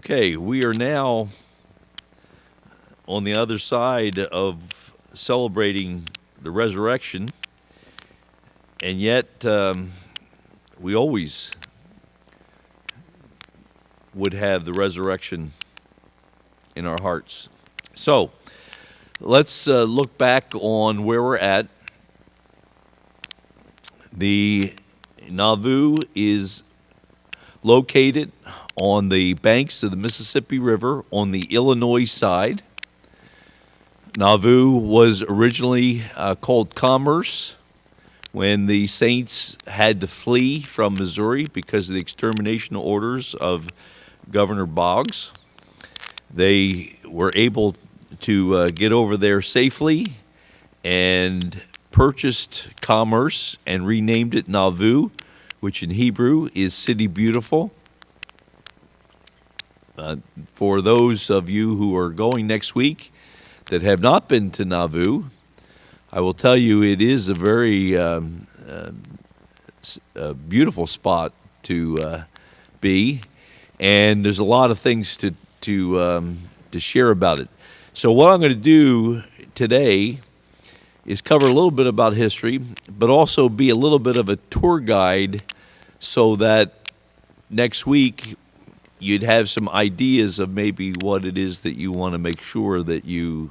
Okay, we are now on the other side of celebrating the resurrection, and yet we always would have the resurrection in our hearts. So let's look back on where we're at. The Nauvoo is located on the banks of the Mississippi River on the Illinois side. Nauvoo was originally called Commerce when the saints had to flee from Missouri because of the extermination orders of Governor Boggs. They were able to get over there safely and purchased Commerce and renamed it Nauvoo, which in Hebrew is City Beautiful. For those of you who are going next week that have not been to Nauvoo, I will tell you it is a very beautiful spot to be, and there's a lot of things to share about it. So what I'm going to do today is cover a little bit about history, but also be a little bit of a tour guide so that next week you'd have some ideas of maybe what it is that you want to make sure that you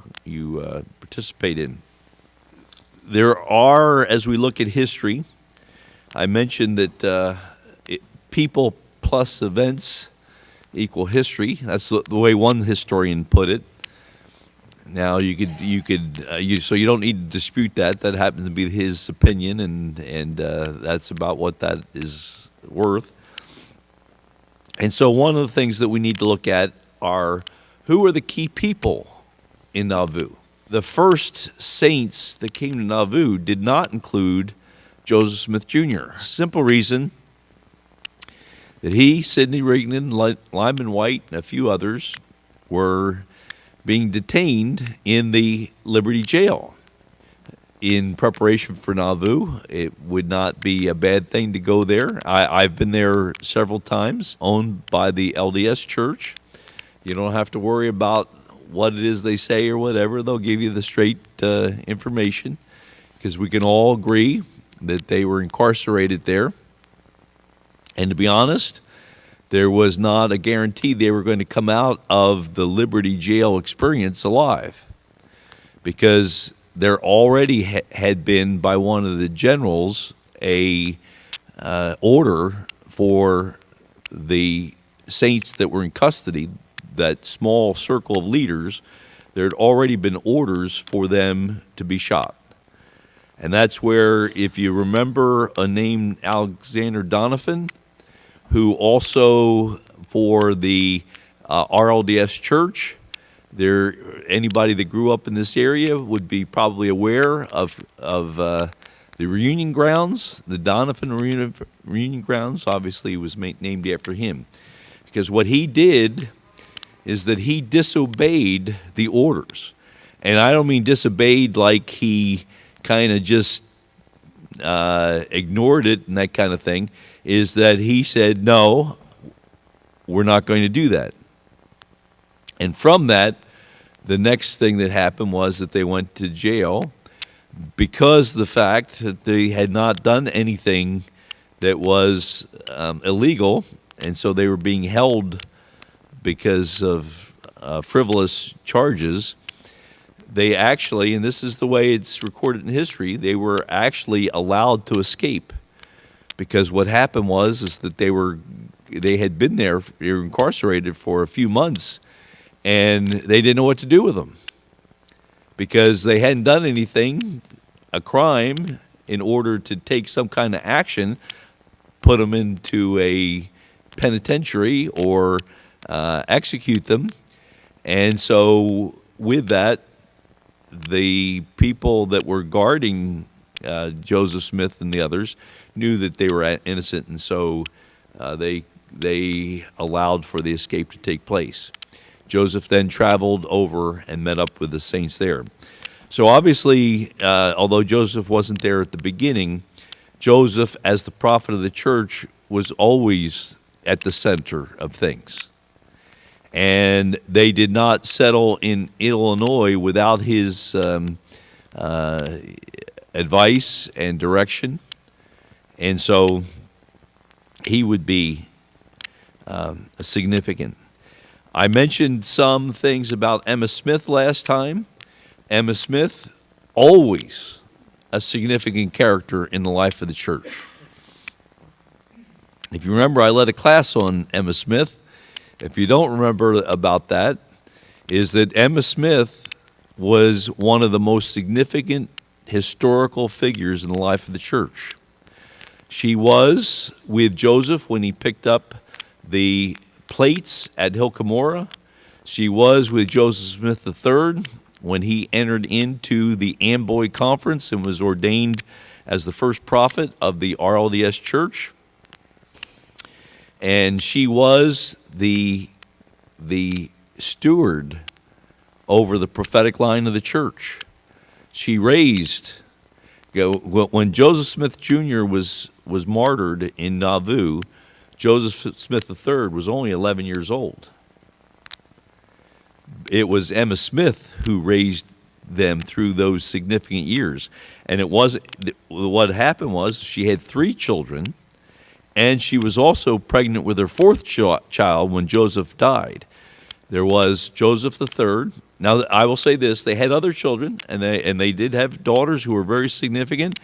participate in. There are, as we look at history, I mentioned that people plus events equal history. That's the way one historian put it. Now so you don't need to dispute that. That happens to be his opinion, and that's about what that is worth. And so one of the things that we need to look at are who are the key people in Nauvoo. The first saints that came to Nauvoo did not include Joseph Smith Jr. Simple reason that he, Sidney Rigdon, Lyman White, and a few others were being detained in the Liberty Jail. In preparation for Nauvoo, it would not be a bad thing to go there. I've been there several times, owned by the LDS Church. You don't have to worry about what it is they say or whatever. They'll give you the straight information, because we can all agree that they were incarcerated there. And to be honest, there was not a guarantee they were going to come out of the Liberty Jail experience alive, because there already had been, by one of the generals, a order for the saints that were in custody, that small circle of leaders. There had already been orders for them to be shot. And that's where, if you remember a name, Alexander Donovan, who also for the RLDS Church, anybody that grew up in this area would be probably aware of the reunion grounds. The Donovan reunion grounds obviously was named after him, because what he did is that he disobeyed the orders. And I don't mean disobeyed like he kind of just ignored it and that kind of thing, is that he said, no, we're not going to do that. And from that, the next thing that happened was that they went to jail because of the fact that they had not done anything that was illegal, and so they were being held because of frivolous charges. They actually, and this is the way it's recorded in history, they were actually allowed to escape, because what happened was that they had been there, they were incarcerated for a few months, and they didn't know what to do with them, because they hadn't done anything, a crime, in order to take some kind of action, put them into a penitentiary or execute them. And so with that, the people that were guarding Joseph Smith and the others knew that they were innocent, and so they allowed for the escape to take place. Joseph then traveled over and met up with the saints there. So obviously, although Joseph wasn't there at the beginning, Joseph, as the prophet of the church, was always at the center of things. And they did not settle in Illinois without his advice and direction. And so he would be significant. I mentioned some things about Emma Smith last time. Emma Smith, always a significant character in the life of the church. If you remember, I led a class on Emma Smith. If you don't remember about that, is that Emma Smith was one of the most significant historical figures in the life of the church. She was with Joseph when he picked up the plates at Hilcamora. She was with Joseph Smith III when he entered into the Amboy Conference and was ordained as the first prophet of the RLDS Church. And she was the steward over the prophetic line of the church. She raised, when Joseph Smith Jr. was martyred in Nauvoo, Joseph Smith III was only 11 years old. It was Emma Smith who raised them through those significant years. And what happened was she had 3 children, and she was also pregnant with her 4th child when Joseph died. There was Joseph III. Now, I will say this, they had other children, and they did have daughters who were very significant,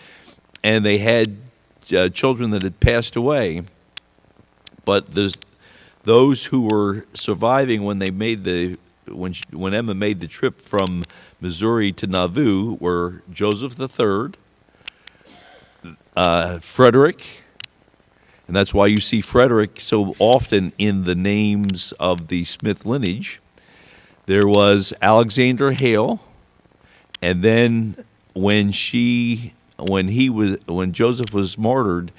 and they had children that had passed away. But those who were surviving when they made when Emma made the trip from Missouri to Nauvoo were Joseph III, Frederick, and that's why you see Frederick so often in the names of the Smith lineage. There was Alexander Hale, and then when Joseph was martyred,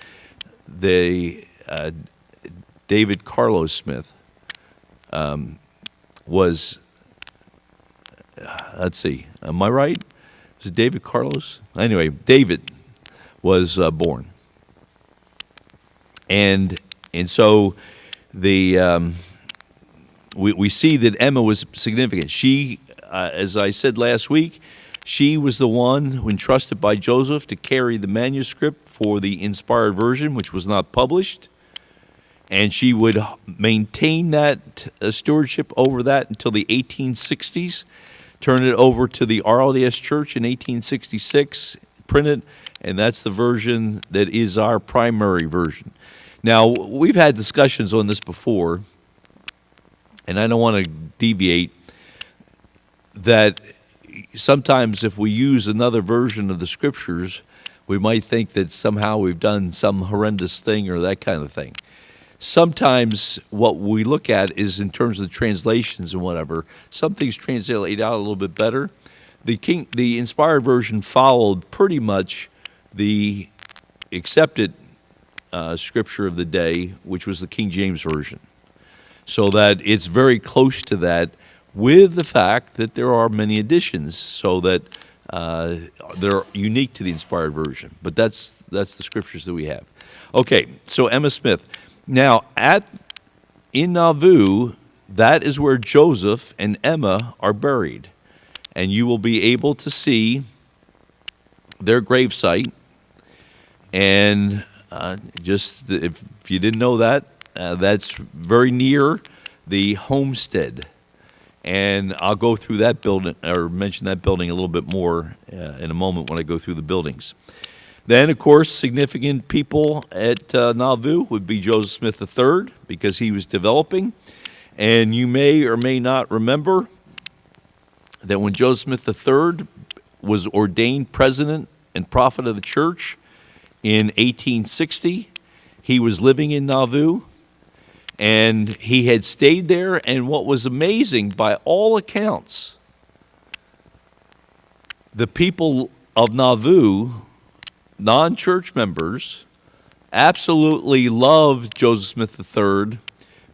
David Carlos Smith was, let's see, am I right? Was it David Carlos? Anyway, David was born. And so we see that Emma was significant. She, as I said last week, she was the one who entrusted by Joseph to carry the manuscript for the inspired version, which was not published. And she would maintain that stewardship over that until the 1860s, turn it over to the RLDS Church in 1866, print it, and that's the version that is our primary version. Now, we've had discussions on this before, and I don't want to deviate, that sometimes if we use another version of the Scriptures, we might think that somehow we've done some horrendous thing or that kind of thing. Sometimes what we look at is in terms of the translations and whatever, some things translate out a little bit better. The inspired version followed pretty much the accepted scripture of the day, which was the King James Version. So that it's very close to that, with the fact that there are many additions, so that they're unique to the inspired version. But that's the scriptures that we have. Okay, so Emma Smith. Now, in Nauvoo, that is where Joseph and Emma are buried. And you will be able to see their gravesite. And just if you didn't know that, that's very near the homestead. And I'll go through that building, or mention that building a little bit more in a moment when I go through the buildings. Then, of course, significant people at Nauvoo would be Joseph Smith III, because he was developing. And you may or may not remember that when Joseph Smith III was ordained president and prophet of the church in 1860, he was living in Nauvoo, and he had stayed there. And what was amazing, by all accounts, the people of Nauvoo, non-church members, absolutely loved Joseph Smith III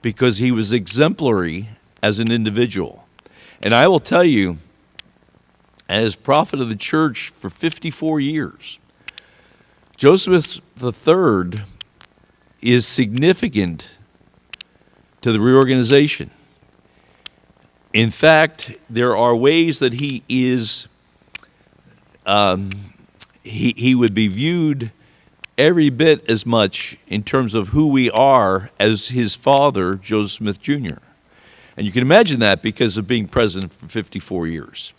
because he was exemplary as an individual. And I will tell you, as prophet of the church for 54 years, Joseph III is significant to the reorganization. In fact, there are ways that he is, he would be viewed every bit as much in terms of who we are as his father, Joseph Smith Jr. And you can imagine that because of being president for 54 years.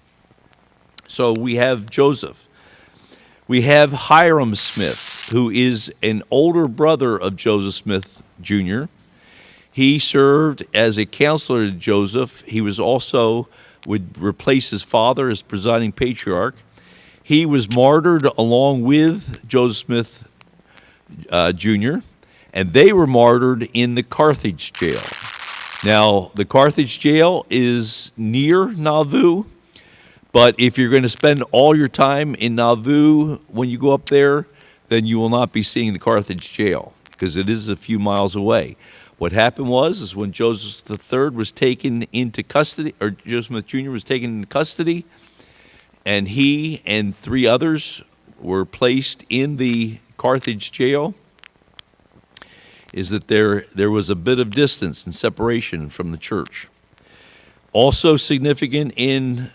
So we have Joseph. We have Hiram Smith, who is an older brother of Joseph Smith Jr. He served as a counselor to Joseph. He was also, would replace his father as presiding patriarch. He was martyred along with Joseph Smith Jr., and they were martyred in the Carthage jail. Now, the Carthage jail is near Nauvoo, but if you're going to spend all your time in Nauvoo when you go up there, then you will not be seeing the Carthage jail because it is a few miles away. What happened is when Joseph III was taken into custody, or Joseph Smith Jr. was taken into custody, and he and 3 others were placed in the Carthage jail, is that there was a bit of distance and separation from the church. Also significant in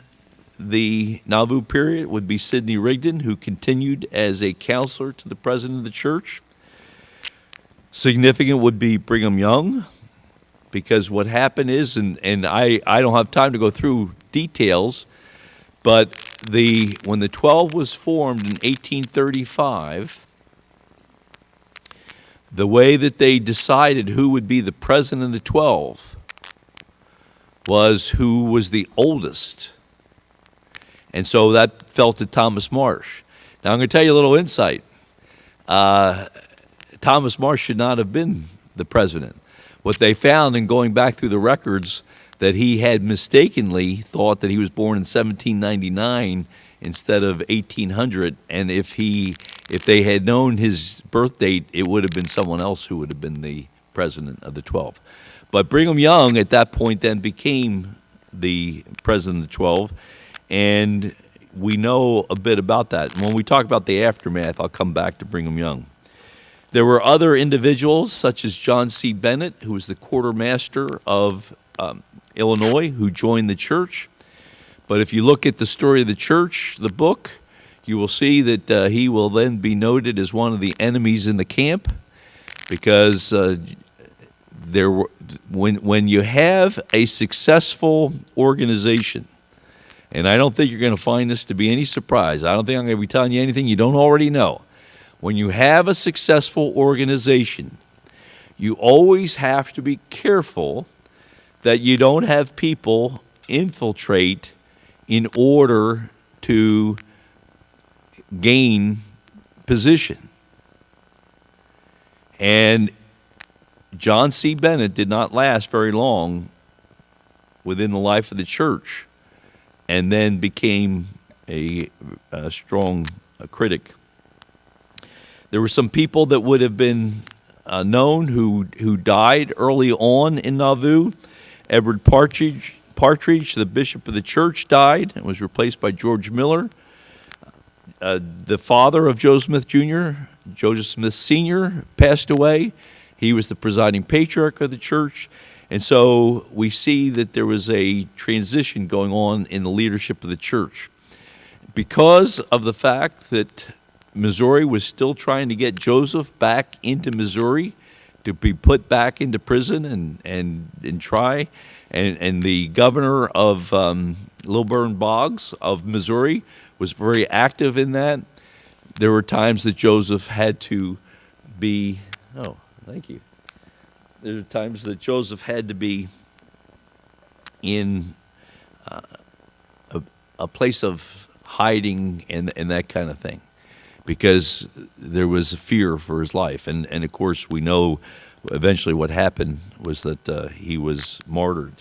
the Nauvoo period would be Sidney Rigdon, who continued as a counselor to the president of the church. Significant would be Brigham Young, because what happened is, and I don't have time to go through details, but when the 12 was formed in 1835, the way that they decided who would be the president of the 12 was who was the oldest. And so that fell to Thomas Marsh. Now I'm going to tell you a little insight. Thomas Marsh should not have been the president. What they found in going back through the records, that he had mistakenly thought that he was born in 1799 instead of 1800, and if they had known his birth date, it would have been someone else who would have been the president of the 12. But Brigham Young at that point then became the president of the 12, and we know a bit about that. And when we talk about the aftermath, I'll come back to Brigham Young. There were other individuals, such as John C. Bennett, who was the quartermaster of Illinois, who joined the church. But if you look at the story of the church, the book, you will see that he will then be noted as one of the enemies in the camp, because when you have a successful organization, and I don't think you're going to find this to be any surprise. I don't think I'm going to be telling you anything you don't already know. When you have a successful organization, you always have to be careful that you don't have people infiltrate in order to gain position. And John C. Bennett did not last very long within the life of the church, and then became a strong critic. There were some people that would have been known who died early on in Nauvoo. Edward Partridge, the bishop of the church, died and was replaced by George Miller. The father of Joseph Smith Jr., Joseph Smith Sr., passed away. He was the presiding patriarch of the church. And so we see that there was a transition going on in the leadership of the church. Because of the fact that Missouri was still trying to get Joseph back into Missouri to be put back into prison and try, and the governor of Lilburn Boggs of Missouri was very active in that. There were times that Joseph had to be, there were times that Joseph had to be in a place of hiding and that kind of thing, because there was a fear for his life. And of course, we know eventually what happened was that he was martyred.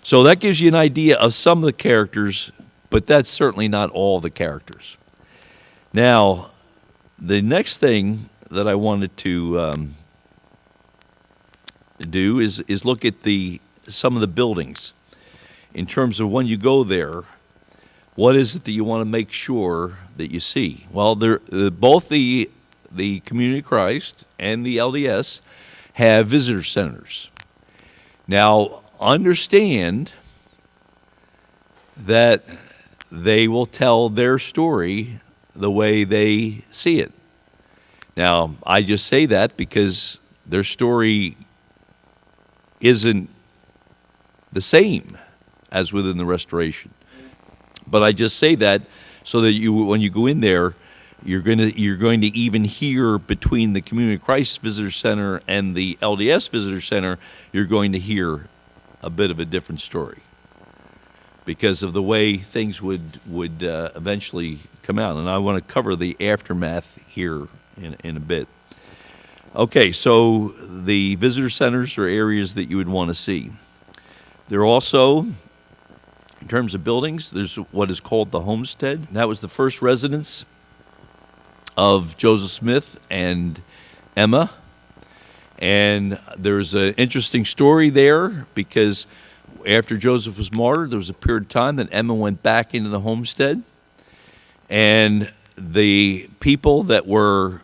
So that gives you an idea of some of the characters, but that's certainly not all the characters. Now, the next thing that I wanted to do is look at some of the buildings in terms of when you go there. What is it that you want to make sure that you see? Well, both the Community of Christ and the LDS have visitor centers. Now, understand that they will tell their story the way they see it. Now, I just say that because their story isn't the same as within the Restoration. But I just say that so that when you go in there, you're going to even hear between the Community of Christ Visitor Center and the LDS Visitor Center, you're going to hear a bit of a different story because of the way things would eventually come out. And I want to cover the aftermath here in a bit. Okay, so the visitor centers are areas that you would want to see. There are also, in terms of buildings, there's what is called the homestead. That was the first residence of Joseph Smith and Emma. And there's an interesting story there because after Joseph was martyred, there was a period of time that Emma went back into the homestead. And the people that were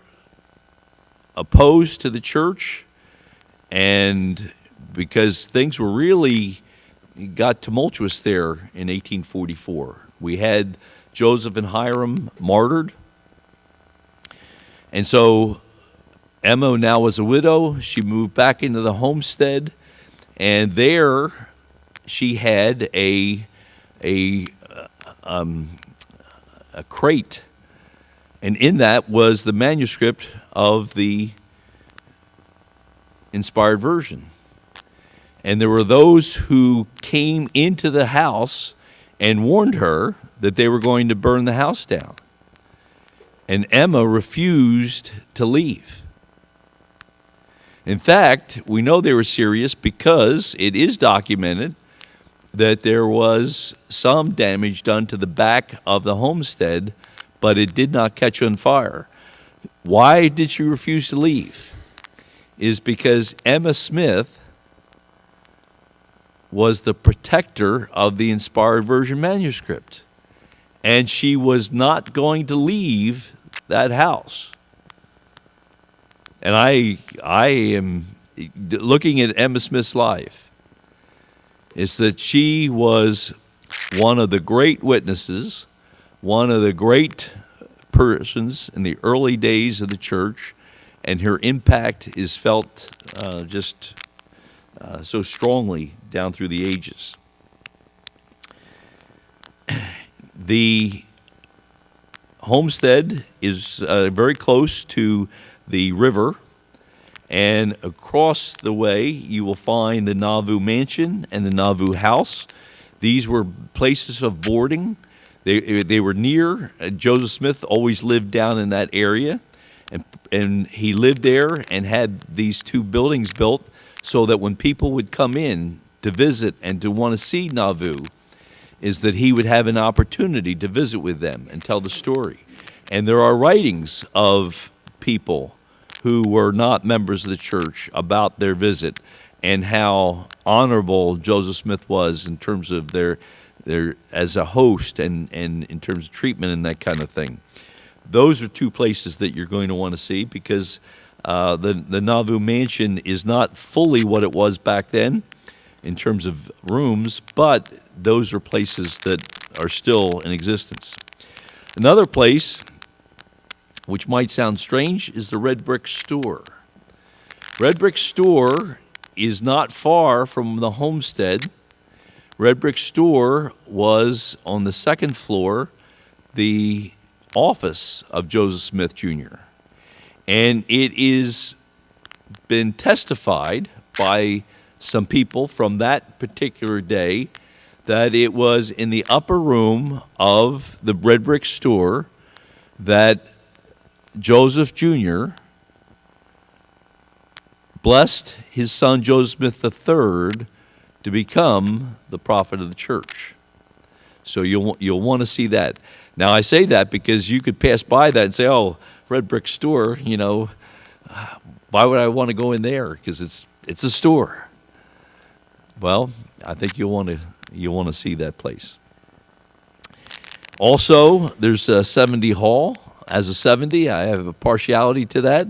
opposed to the church, and because things were really got tumultuous there in 1844. We had Joseph and Hiram martyred. And so Emma now was a widow. She moved back into the homestead, and there she had a crate, and in that was the manuscript of the inspired version. And there were those who came into the house and warned her that they were going to burn the house down. And Emma refused to leave. In fact, we know they were serious because it is documented that there was some damage done to the back of the homestead, but it did not catch on fire. Why did she refuse to leave? Is because Emma Smith was the protector of the inspired version manuscript, and she was not going to leave that house. And I am looking at Emma Smith's life, is that she was one of the great witnesses, one of the great persons in the early days of the church, and her impact is felt so strongly down through the ages. The homestead is very close to the river, and across the way you will find the Nauvoo mansion and the Nauvoo house. These were places of boarding. They were near. Joseph Smith always lived down in that area, and he lived there and had these two buildings built so that when people would come in to visit and to want to see Nauvoo, is that he would have an opportunity to visit with them and tell the story. And there are writings of people who were not members of the church about their visit and how honorable Joseph Smith was in terms of their as a host and in terms of treatment and that kind of thing. Those are two places that you're going to want to see because the Nauvoo mansion is not fully what it was back then in terms of rooms, but those are places that are still in existence. Another place, which might sound strange, is the Red Brick Store. Red Brick Store is not far from the homestead. Red Brick Store was on the second floor, the office of Joseph Smith Jr. And it is been testified by some people from that particular day that it was in the upper room of the Red Brick Store that Joseph Jr. blessed his son Joseph Smith III to become the prophet of the church. So you'll want to see that. Now I say that because you could pass by that and say, "Oh, Red Brick Store, why would I want to go in there? Because it's a store." Well, I think you'll want to see that place. Also, there's a 70 Hall. As a 70, I have a partiality to that,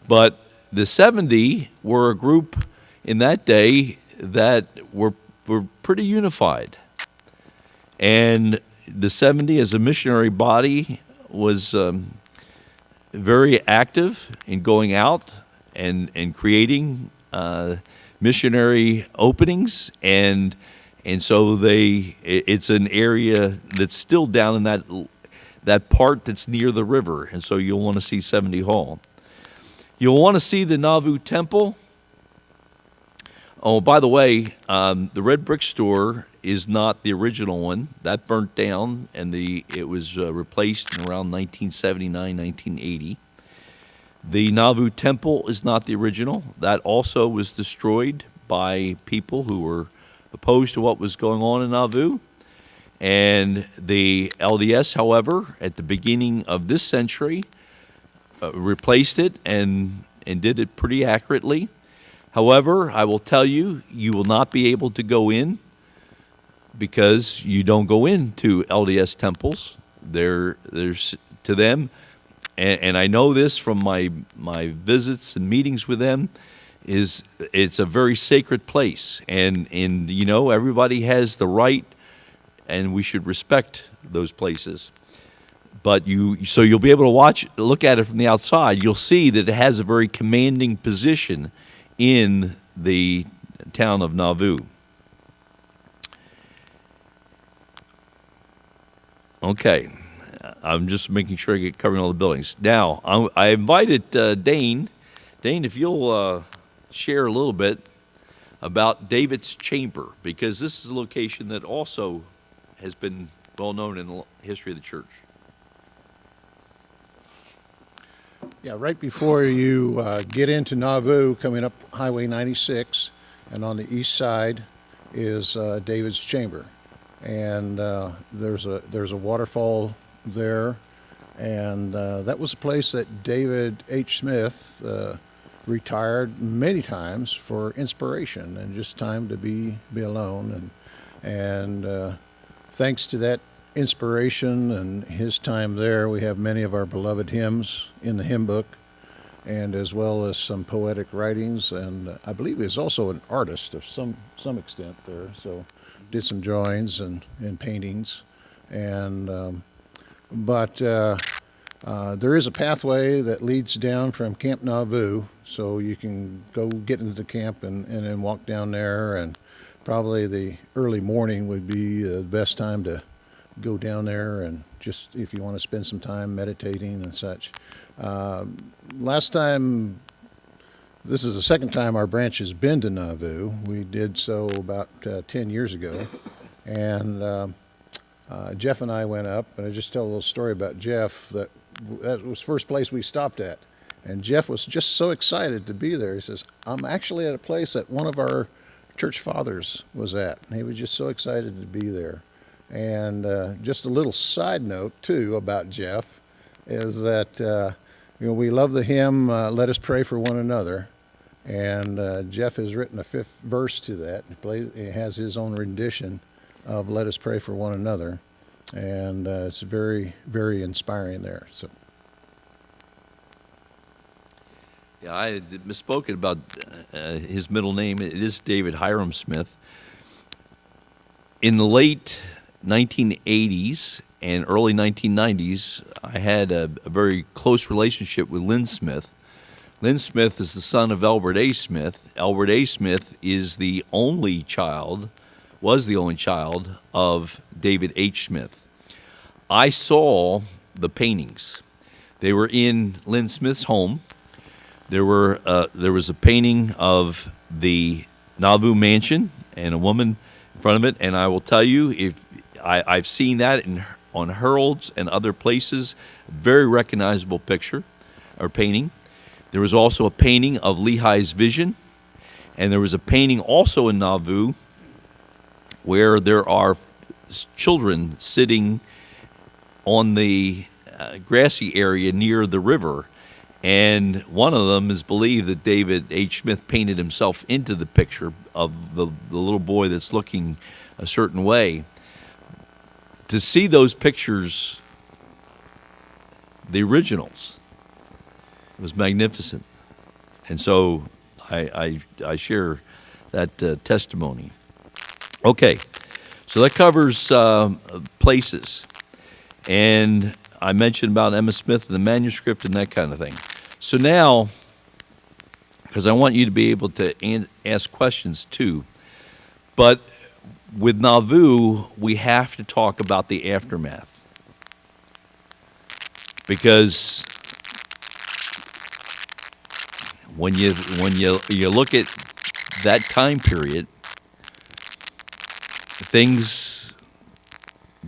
but the 70 were a group in that day that were pretty unified. And the 70 as a missionary body was very active in going out and creating missionary openings, and so it's an area that's still down in that part that's near the river, and so you'll want to see 70 Hall. You'll want to see the Nauvoo Temple. Oh, by the way, the red brick store is not the original one. That burnt down, and it was replaced in around 1979, 1980. The Nauvoo Temple is not the original. That also was destroyed by people who were opposed to what was going on in Nauvoo. And the LDS, however, at the beginning of this century, replaced it and did it pretty accurately. However, I will tell you, you will not be able to go in because you don't go into LDS temples. There's to them, and I know this from my visits and meetings with them, it's a very sacred place, and everybody has the right, and we should respect those places. But so you'll be able to look at it from the outside. You'll see that it has a very commanding position in the town of Nauvoo. Okay, I'm just making sure I get covering all the buildings. Now, I invited Dane. Dane, if you'll share a little bit about David's Chamber, because this is a location that also has been well known in the history of the church. Yeah, right before you get into Nauvoo, coming up Highway 96, and on the east side is David's Chamber, and there's a waterfall there, and that was a place that David H. Smith retired many times for inspiration and just time to be alone, and thanks to that inspiration and his time there, we have many of our beloved hymns in the hymn book, and as well as some poetic writings, and I believe he's also an artist of some extent there, so did some drawings and paintings, and but there is a pathway that leads down from Camp Nauvoo, so you can go get into the camp and then walk down there, and probably the early morning would be the best time to go down there, and just if you want to spend some time meditating and such. Last time, this is the second time our branch has been to Nauvoo. We did so about 10 years ago, and Jeff and I went up, and I just tell a little story about Jeff. That was the first place we stopped at, and Jeff was just so excited to be there. He says, I'm actually at a place that one of our church fathers was at, and he was just so excited to be there. And just a little side note, too, about Jeff is that, we love the hymn, Let Us Pray for One Another. And Jeff has written a fifth verse to that. He has his own rendition of Let Us Pray for One Another. And it's very, very inspiring there. So. Yeah, I had misspoken about his middle name. It is David Hiram Smith. In the late 1980s and early 1990s, I had a very close relationship with Lynn Smith. Lynn Smith is the son of Albert A. Smith. Albert A. Smith was the only child of David H. Smith. I saw the paintings. They were in Lynn Smith's home. There was a painting of the Nauvoo mansion and a woman in front of it, and I will tell you, I've seen that on Herald's and other places, very recognizable picture or painting. There was also a painting of Lehi's vision, and there was a painting also in Nauvoo where there are children sitting on the grassy area near the river, and one of them is believed that David H. Smith painted himself into the picture of the little boy that's looking a certain way. To see those pictures, the originals, was magnificent. And so I share that testimony. Okay, So that covers places. And I mentioned about Emma Smith and the manuscript and that kind of thing. So now, because I want you to be able to ask questions too, but with Nauvoo, we have to talk about the aftermath. Because when you look at that time period, things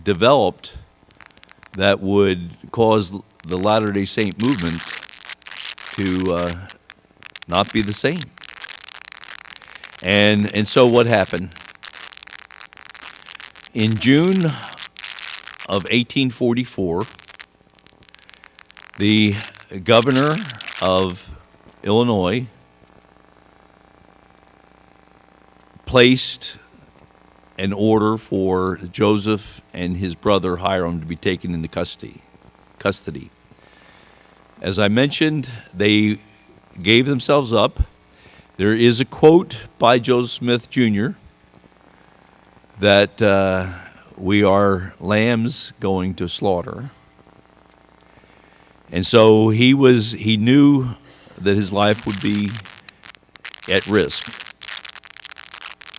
developed that would cause the Latter-day Saint movement to not be the same. And so what happened? In June of 1844, the governor of Illinois placed an order for Joseph and his brother Hiram to be taken into custody. As I mentioned, they gave themselves up. There is a quote by Joseph Smith Jr. that we are lambs going to slaughter. And so he knew that his life would be at risk.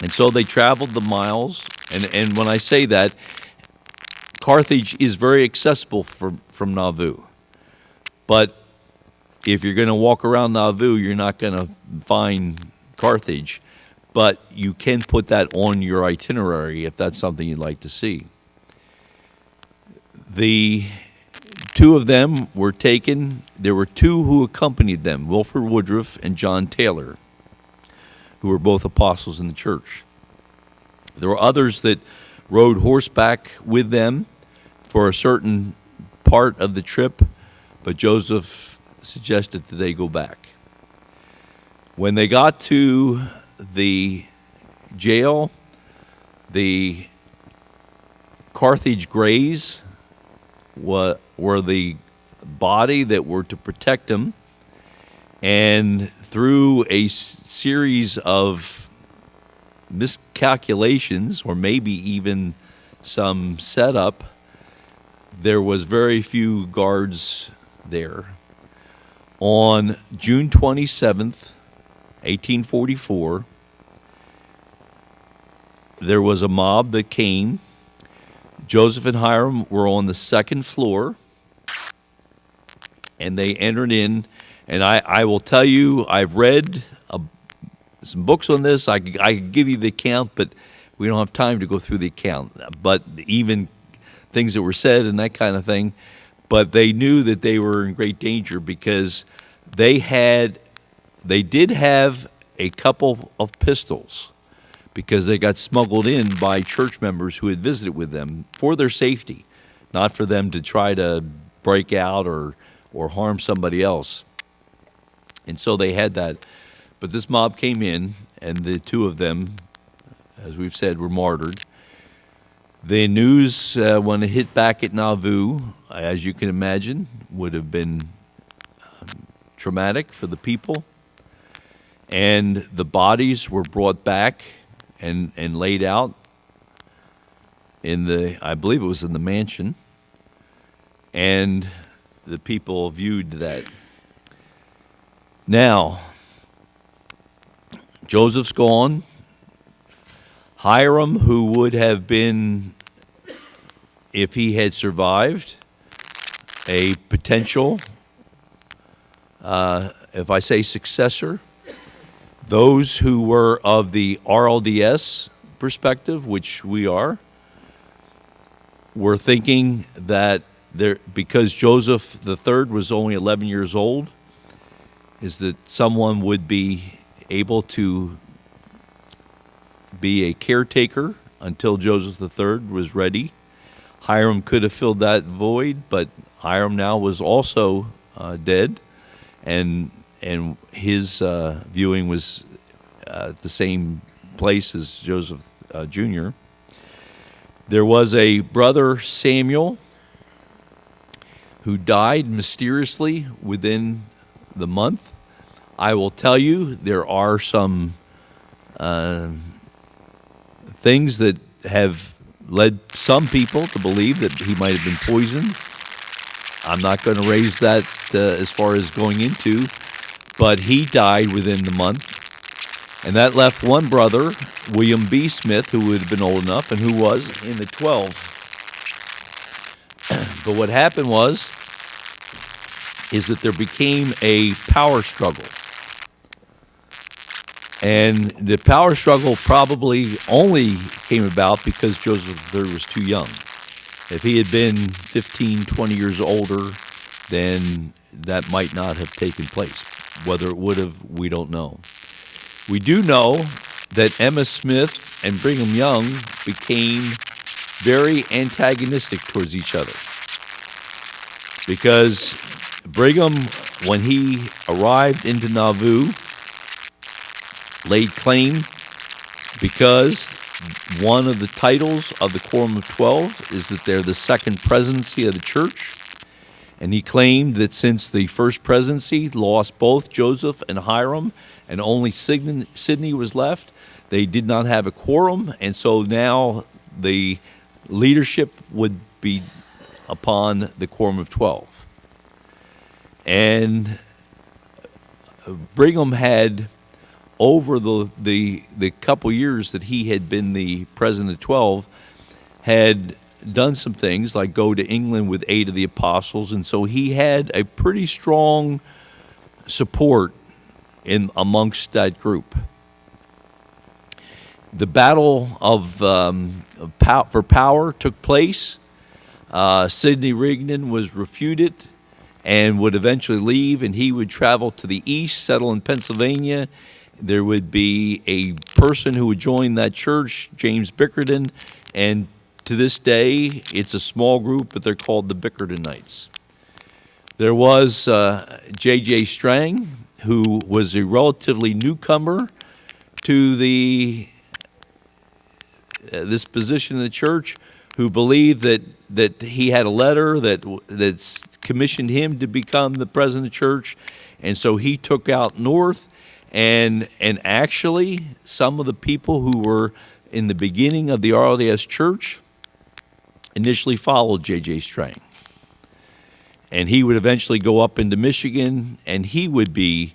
And so they traveled the miles, and when I say that, Carthage is very accessible from Nauvoo. But if you're going to walk around Nauvoo, you're not going to find Carthage. But you can put that on your itinerary if that's something you'd like to see. The two of them were taken. There were two who accompanied them, Wilford Woodruff and John Taylor, who were both apostles in the church. There were others that rode horseback with them for a certain part of the trip, but Joseph suggested that they go back. When they got to the jail, the Carthage Greys were the body that were to protect them, and through a series of miscalculations, or maybe even some setup, there was very few guards there. On June 27th, 1844, there was a mob that came. Joseph and Hiram were on the second floor, and they entered in. And I will tell you, I've read some books on this. I could give you the account, but we don't have time to go through the account. But even things that were said and that kind of thing. But they knew that they were in great danger because they did have a couple of pistols because they got smuggled in by church members who had visited with them for their safety, not for them to try to break out or harm somebody else. And so they had that. But this mob came in, and the two of them, as we've said, were martyred. The news, when it hit back at Nauvoo, as you can imagine, would have been traumatic for the people. And the bodies were brought back and laid out in I believe it was in the mansion. And the people viewed that. Now, Joseph's gone. Hiram, who would have been, if he had survived, a potential, if I say successor, those who were of the RLDS perspective, which we are, were thinking that because Joseph III was only 11 years old, is that someone would be able to be a caretaker until Joseph III was ready. Hiram could have filled that void, but Hiram now was also dead, and his viewing was at the same place as Joseph Jr. There was a brother, Samuel, who died mysteriously within the month. I will tell you, there are some things that have led some people to believe that he might have been poisoned. I'm not going to raise that as far as going into, but he died within the month. And that left one brother, William B. Smith, who would have been old enough and who was in the 12. But what happened is that there became a power struggle. And the power struggle probably only came about because Joseph III was too young. If he had been 15, 20 years older, then that might not have taken place. Whether it would have, we don't know. We do know that Emma Smith and Brigham Young became very antagonistic towards each other. Because Brigham, when he arrived into Nauvoo, laid claim because one of the titles of the Quorum of 12 is that they're the second presidency of the church. And he claimed that since the first presidency lost both Joseph and Hiram, and only Sidney was left, they did not have a quorum, and so now the leadership would be upon the Quorum of 12. And Brigham had, over the couple years that he had been the president of 12, had done some things like go to England with 8 of the apostles, and so he had a pretty strong support in amongst that group. The battle for power took place. Sidney Rigdon was refuted and would eventually leave, and he would travel to the east, settle in Pennsylvania. There would be a person who would join that church, James Bickerton, and to this day, it's a small group, but they're called the Bickertonites. There was J.J. Strang, who was a relatively newcomer to this position in the church, who believed that he had a letter that commissioned him to become the president of the church, and so he took out north, and actually some of the people who were in the beginning of the RLDS church initially followed J.J. Strang. And he would eventually go up into Michigan, and he would be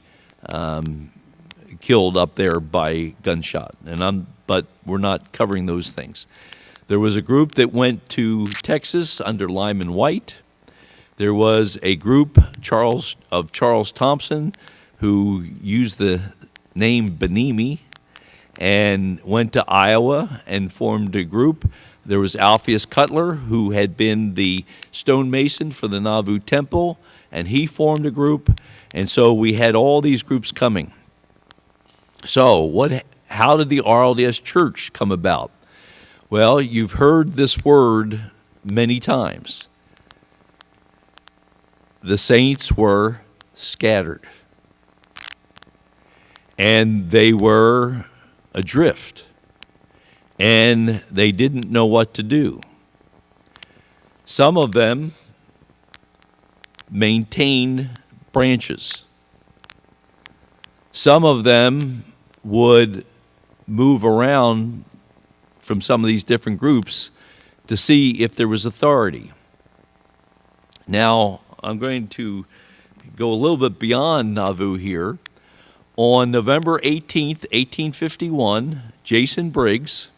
killed up there by gunshot. But we're not covering those things. There was a group that went to Texas under Lyman White. There was a group Charles Thompson, who used the name Benimi and went to Iowa and formed a group. There was Alpheus Cutler, who had been the stonemason for the Nauvoo Temple, and he formed a group. And so we had all these groups coming. So how did the RLDS Church come about? Well, you've heard this word many times. The saints were scattered, and they were adrift, and they didn't know what to do. Some of them maintained branches. Some of them would move around from some of these different groups to see if there was authority. Now, I'm going to go a little bit beyond Nauvoo here. On November 18th, 1851, Jason Briggs,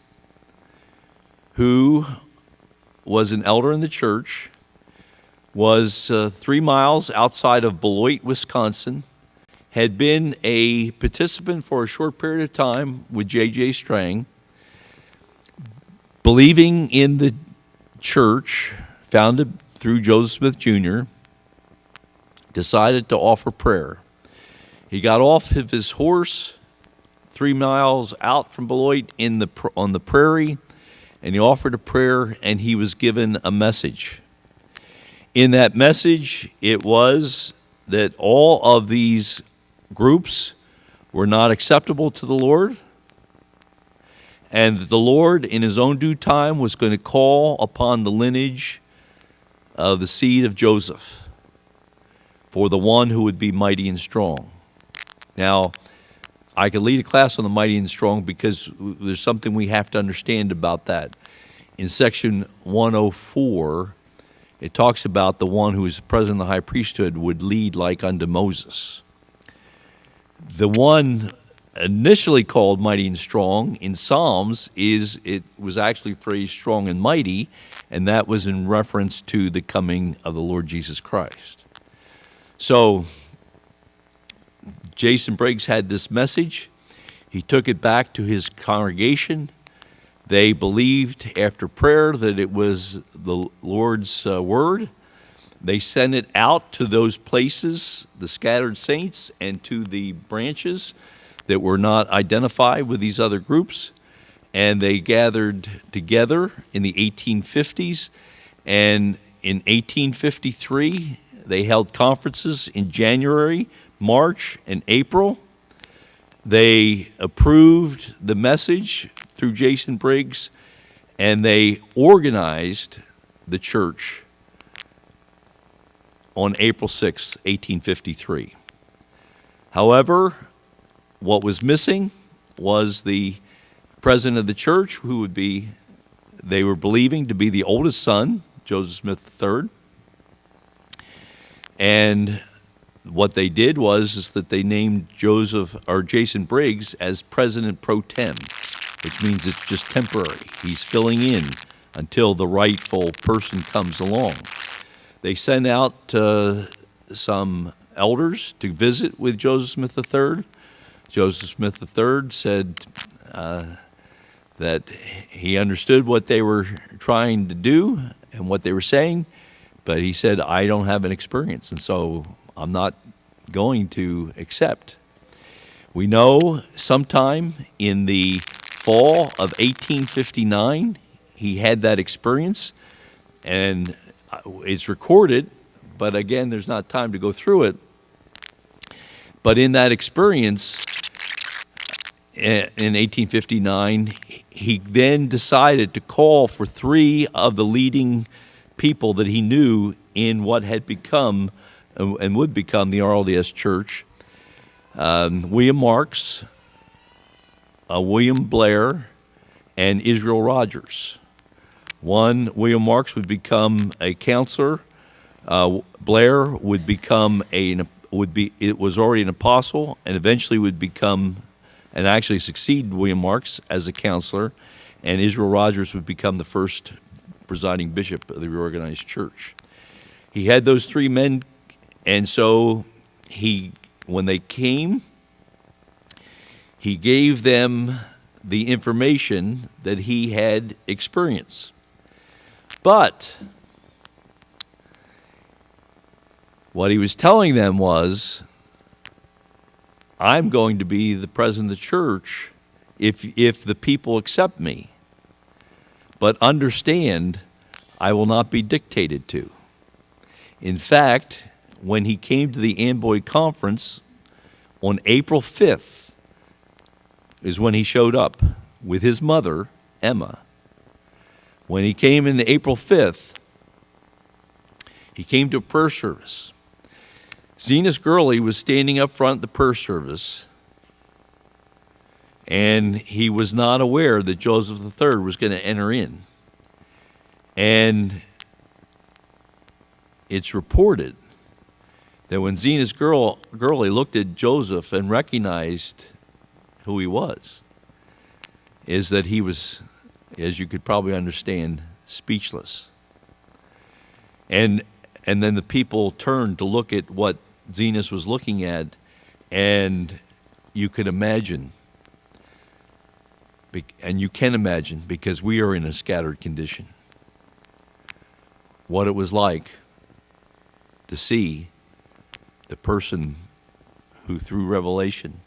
who was an elder in the church, was 3 miles outside of Beloit, Wisconsin, had been a participant for a short period of time with J.J. Strang, believing in the church founded through Joseph Smith Jr., decided to offer prayer. He got off of his horse 3 miles out from Beloit on the prairie, and he offered a prayer, and he was given a message. In that message, it was that all of these groups were not acceptable to the Lord, and that the Lord, in his own due time, was going to call upon the lineage of the seed of Joseph for the one who would be mighty and strong. Now, I could lead a class on the mighty and strong because there's something we have to understand about that. in section 104, it talks about the one who is president of the high priesthood would lead like unto Moses. The one initially called mighty and strong in Psalms it was actually phrased strong and mighty, and that was in reference to the coming of the Lord Jesus Christ. So Jason Briggs had this message. He took it back to his congregation. They believed after prayer that it was the Lord's word. They sent it out to those places, the scattered saints, and to the branches that were not identified with these other groups. And they gathered together in the 1850s. And in 1853, they held conferences in January, March, and April. They approved the message through Jason Briggs, and they organized the church on April 6, 1853. However, what was missing was the president of the church, who would be, they were believing to be the oldest son, Joseph Smith III. And what they did is that they named Jason Briggs as president pro tem, which means it's just temporary. He's filling in until the rightful person comes along. They sent out some elders to visit with Joseph Smith III. Joseph Smith III said that he understood what they were trying to do and what they were saying, but he said, I don't have an experience, and so I'm not going to accept. We know sometime in the fall of 1859, he had that experience, and it's recorded, but again, there's not time to go through it. But in that experience, in 1859, he then decided to call for three of the leading people that he knew in what had become and would become the RLDS Church. William Marks, William Blair, and Israel Rogers. William Marks would become a counselor. Blair would become it was already an apostle, and eventually would become and actually succeed William Marks as a counselor, and Israel Rogers would become the first presiding bishop of the reorganized church. He had those three men, and so when they came, he gave them the information that he had experienced. But what he was telling them was, I'm going to be the president of the church if the people accept me. But understand, I will not be dictated to. In fact, when he came to the Amboy Conference on April 5th is when he showed up with his mother, Emma. When he came in April 5th, he came to a prayer service. Zenas Gurley was standing up front at the prayer service, and he was not aware that Joseph III was going to enter in. And it's reported that when Zenas Gurley looked at Joseph and recognized who he was, is that he was, as you could probably understand, speechless. And then the people turned to look at what Zenas was looking at, and you could imagine, and you can imagine, because we are in a scattered condition, what it was like to see the person who, through revelation,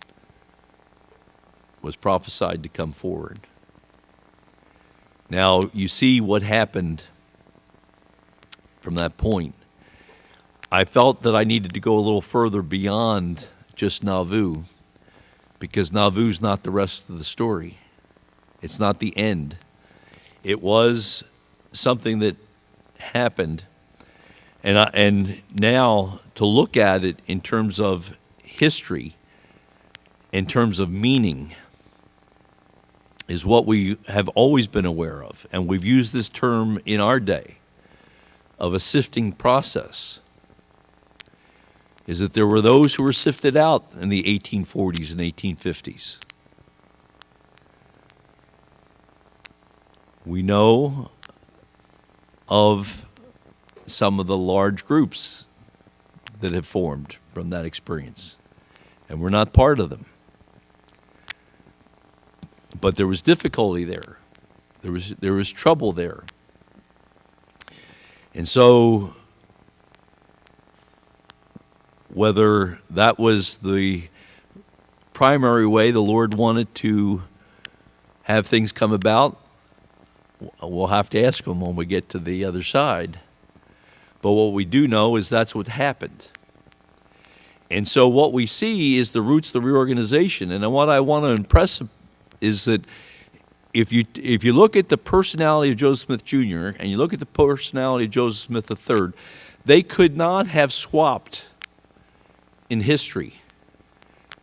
was prophesied to come forward. Now, you see what happened from that point. I felt that I needed to go a little further beyond just Nauvoo, because Nauvoo's not the rest of the story. It's not the end. It was something that happened, and now to look at it in terms of history, in terms of meaning, is what we have always been aware of, and we've used this term in our day, of a sifting process, is that there were those who were sifted out in the 1840s and 1850s. We know of some of the large groups that have formed from that experience, and we're not part of them. But there was difficulty there. There was trouble there. And so, whether that was the primary way the Lord wanted to have things come about, we'll have to ask Him when we get to the other side. But what we do know is that's what happened. And so what we see is the roots of the reorganization. And what I want to impress is that if you look at the personality of Joseph Smith Jr. and you look at the personality of Joseph Smith III, they could not have swapped in history,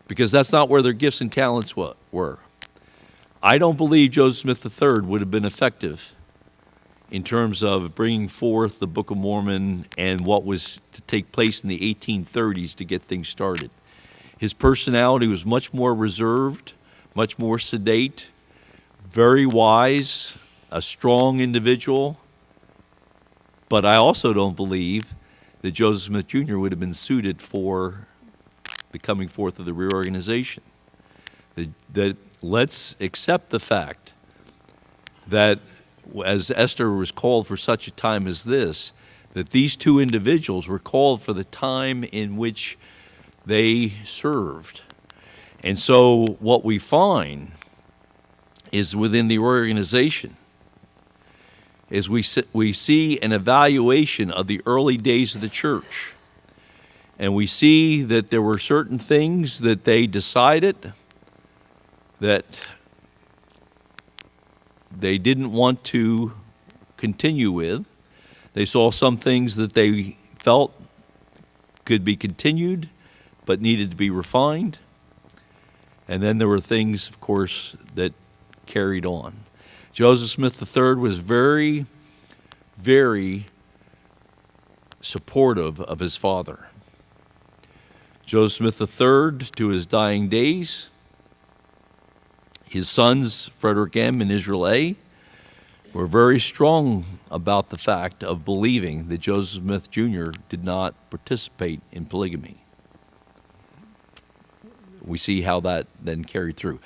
because that's not where their gifts and talents were. I don't believe Joseph Smith III would have been effective in terms of bringing forth the Book of Mormon and what was to take place in the 1830s to get things started. His personality was much more reserved, much more sedate, very wise, a strong individual. But I also don't believe that Joseph Smith Jr. would have been suited for the coming forth of the reorganization. That let's accept the fact that as Esther was called for such a time as this, that these two individuals were called for the time in which they served. And so what we find is within the organization is we see an evaluation of the early days of the church. And we see that there were certain things that they decided that they didn't want to continue with. They saw some things that they felt could be continued but needed to be refined. And then there were things, of course, that carried on. Joseph Smith III was very, very supportive of his father. Joseph Smith III, to his dying days, his sons, Frederick M. and Israel A., were very strong about the fact of believing that Joseph Smith Jr. did not participate in polygamy. We see how that then carried through.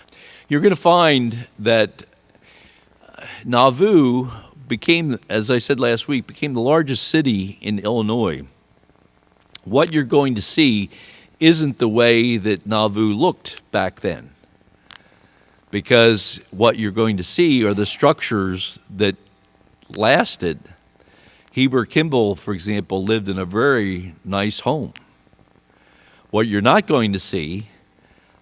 You're going to find that Nauvoo became, as I said last week, became the largest city in Illinois. What you're going to see isn't the way that Nauvoo looked back then, because what you're going to see are the structures that lasted. Heber Kimball, for example, lived in a very nice home. What you're not going to see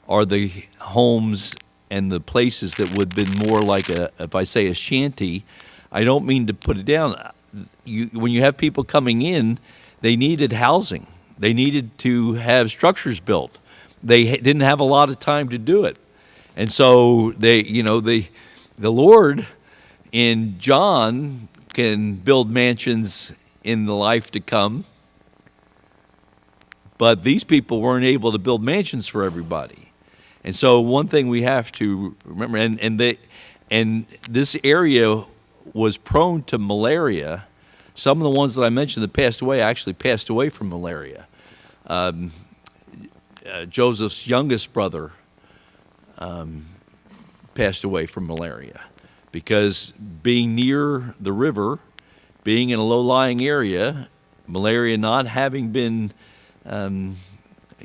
are the homes and the places that would have been more like if I say a shanty, I don't mean to put it down. When you have people coming in, they needed housing. They needed to have structures built. They didn't have a lot of time to do it. And so the Lord in John can build mansions in the life to come, but these people weren't able to build mansions for everybody. And so one thing we have to remember, and this area was prone to malaria. Some of the ones that I mentioned that passed away actually passed away from malaria. Joseph's youngest brother passed away from malaria because being near the river, being in a low-lying area, malaria not having been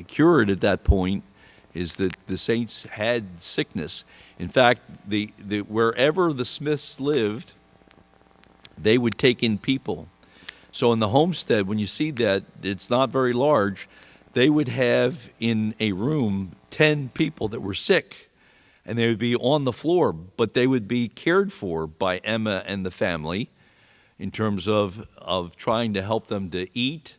cured at that point, is that the saints had sickness. In fact, wherever the Smiths lived, they would take in people. So in the homestead, when you see that, it's not very large, they would have in a room 10 people that were sick, and they would be on the floor, but they would be cared for by Emma and the family in terms of trying to help them to eat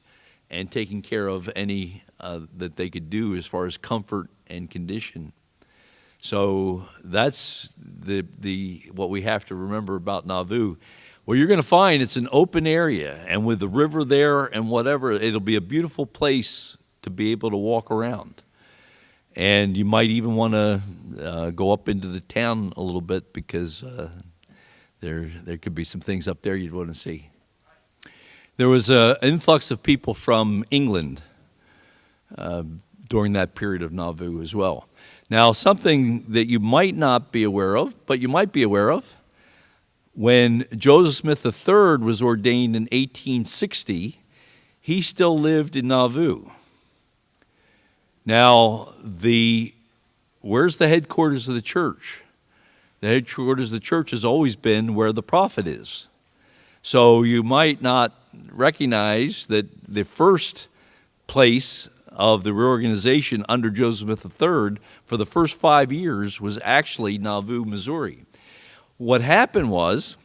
and taking care of any that they could do as far as comfort and condition. So that's the what we have to remember about Nauvoo. Well, you're going to find it's an open area, and with the river there and whatever, it'll be a beautiful place to be able to walk around. And you might even want to go up into the town a little bit because there could be some things up there you'd want to see. There was an influx of people from England during that period of Nauvoo as well. Now, something that you might not be aware of, but you might be aware of, when Joseph Smith III was ordained in 1860, he still lived in Nauvoo. Now, where's the headquarters of the church? The headquarters of the church has always been where the prophet is. So you might not recognize that the first place of the reorganization under Joseph Smith III for the first 5 years was actually Nauvoo, Missouri. What happened was,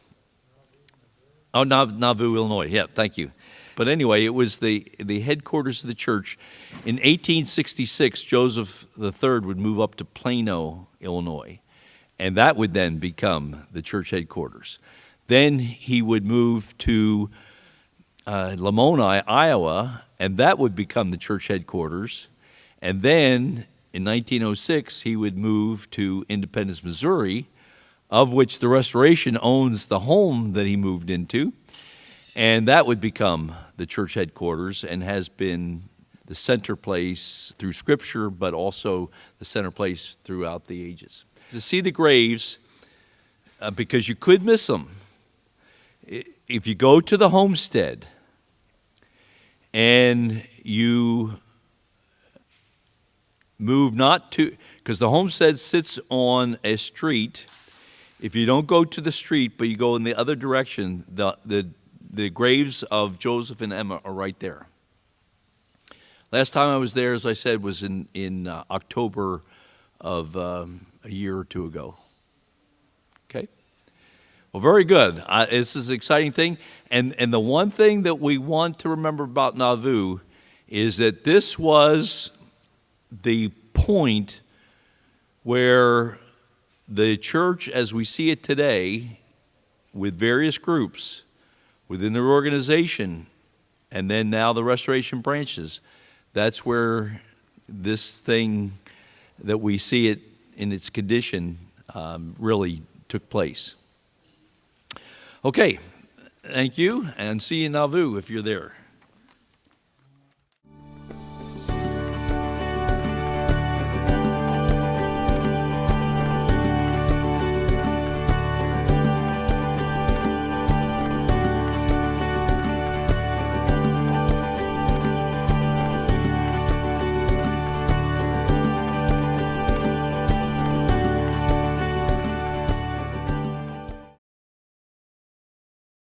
Nauvoo, Illinois, yeah, thank you. But anyway, it was the headquarters of the church. In 1866, Joseph III would move up to Plano, Illinois, and that would then become the church headquarters. Then he would move to Lamoni, Iowa, and that would become the church headquarters. And then in 1906, he would move to Independence, Missouri, of which the Restoration owns the home that he moved into. And that would become the church headquarters and has been the center place through Scripture, but also the center place throughout the ages. To see the graves, because you could miss them, if you go to the homestead and you move not to, because the homestead sits on a street. If you don't go to the street, but you go in the other direction, the graves of Joseph and Emma are right there. Last time I was there, as I said, was in October of a year or two ago. Okay? Well, very good. This is an exciting thing. And the one thing that we want to remember about Nauvoo is that this was the point where the church, as we see it today, with various groups within their organization, and then now the Restoration branches, that's where this thing that we see it in its condition really took place. Okay, thank you, and see you in Nauvoo if you're there.